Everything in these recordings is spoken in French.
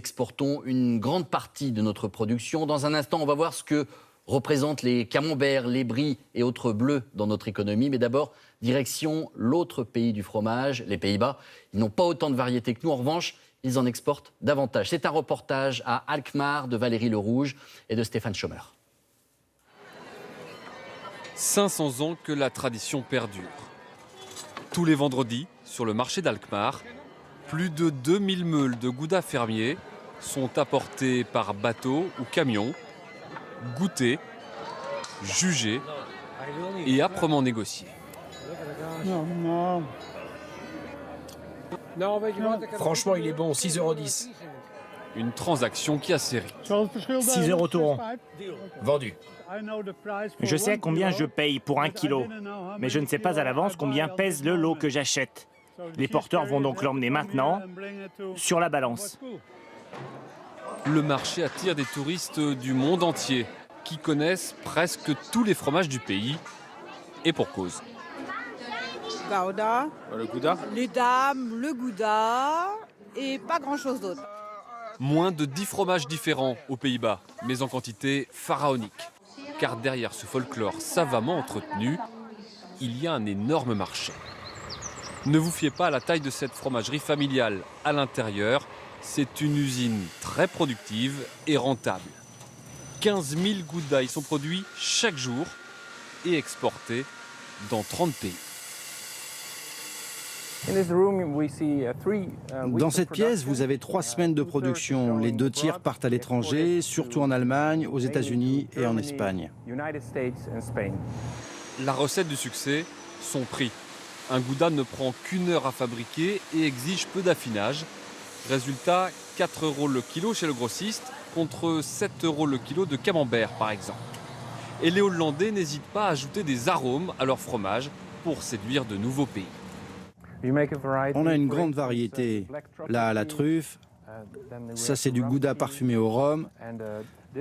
Exportons une grande partie de notre production. Dans un instant, on va voir ce que représentent les camemberts, les bries et autres bleus dans notre économie. Mais d'abord, direction l'autre pays du fromage, les Pays-Bas. Ils n'ont pas autant de variétés que nous. En revanche, ils en exportent davantage. C'est un reportage à Alkmaar de Valérie Lerouge et de Stéphane Schomer. 500 ans que la tradition perdure. Tous les vendredis, sur le marché d'Alkmaar, plus de 2000 meules de gouda fermiers sont apportés par bateau ou camion, goûtés, jugés et âprement négociés. Franchement, il est bon, 6,10 €. Une transaction qui a série. 6 € tout rond. Vendu. Je sais combien je paye pour 1 kilo, mais je ne sais pas à l'avance combien pèse le lot que j'achète. Les porteurs vont donc l'emmener maintenant sur la balance. Le marché attire des touristes du monde entier qui connaissent presque tous les fromages du pays, et pour cause. Gouda, Le gouda. les dames, le gouda et pas grand-chose d'autre. Moins de 10 fromages différents aux Pays-Bas, mais en quantité pharaonique. Car derrière ce folklore savamment entretenu, il y a un énorme marché. Ne vous fiez pas à la taille de cette fromagerie familiale. À l'intérieur, c'est une usine très productive et rentable. 15 000 goudas y sont produits chaque jour et exportés dans 30 pays. Dans cette pièce, vous avez 3 semaines de production. Les 2 tiers partent à l'étranger, surtout en Allemagne, aux États-Unis et en Espagne. La recette du succès, son prix. Un gouda ne prend qu'1 heure à fabriquer et exige peu d'affinage. Résultat, 4 € le kilo chez le grossiste, contre 7 € le kilo de camembert par exemple. Et les Hollandais n'hésitent pas à ajouter des arômes à leur fromage pour séduire de nouveaux pays. On a une grande variété. Là, la truffe, ça c'est du gouda parfumé au rhum.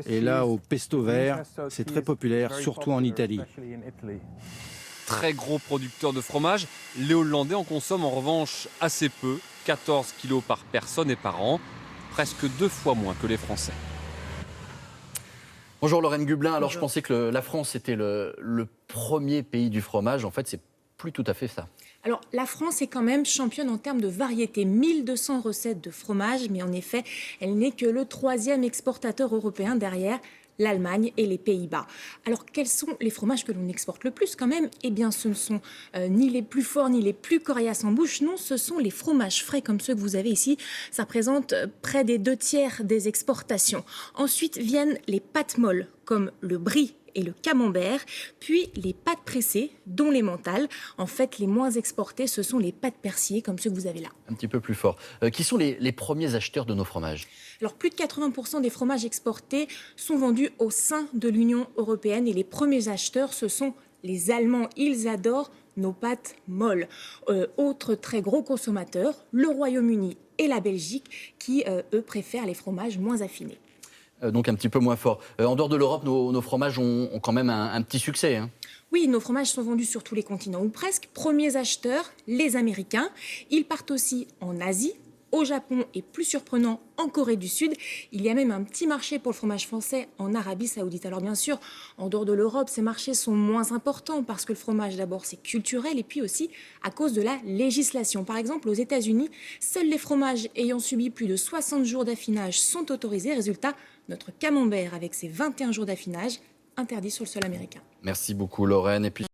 Et là, au pesto vert, c'est très populaire, surtout en Italie. Très gros producteurs de fromage, les Hollandais en consomment en revanche assez peu, 14 kilos par personne et par an, presque 2 fois moins que les Français. Bonjour Lorraine Gublin. Alors je pensais que la France était le premier pays du fromage. En fait, c'est plus tout à fait ça. Alors, la France est quand même championne en termes de variété. 1200 recettes de fromage, mais en effet, elle n'est que le 3e exportateur européen derrière l'Allemagne et les Pays-Bas. Alors, quels sont les fromages que l'on exporte le plus quand même? Eh bien, ce ne sont ni les plus forts, ni les plus coriaces en bouche. Non, ce sont les fromages frais comme ceux que vous avez ici. Ça représente près des 2 tiers des exportations. Ensuite viennent les pâtes molles, comme le brie et le camembert, puis les pâtes pressées, dont les mentales. En fait, les moins exportées, ce sont les pâtes persillées, comme ceux que vous avez là. Un petit peu plus fort. Qui sont les premiers acheteurs de nos fromages? Alors, plus de 80% des fromages exportés sont vendus au sein de l'Union européenne et les premiers acheteurs, ce sont les Allemands. Ils adorent nos pâtes molles. Autres très gros consommateurs, le Royaume-Uni et la Belgique, qui, eux, préfèrent les fromages moins affinés. Donc un petit peu moins fort. En dehors de l'Europe, nos fromages ont quand même un petit succès. Hein. Oui, nos fromages sont vendus sur tous les continents, ou presque. Premiers acheteurs, les Américains. Ils partent aussi en Asie, au Japon et, plus surprenant, en Corée du Sud. Il y a même un petit marché pour le fromage français en Arabie Saoudite. Alors bien sûr, en dehors de l'Europe, ces marchés sont moins importants parce que le fromage, d'abord, c'est culturel et puis aussi à cause de la législation. Par exemple, aux États-Unis, seuls les fromages ayant subi plus de 60 jours d'affinage sont autorisés. Résultat, notre camembert, avec ses 21 jours d'affinage, interdit sur le sol américain. Merci beaucoup Lorraine. Et puis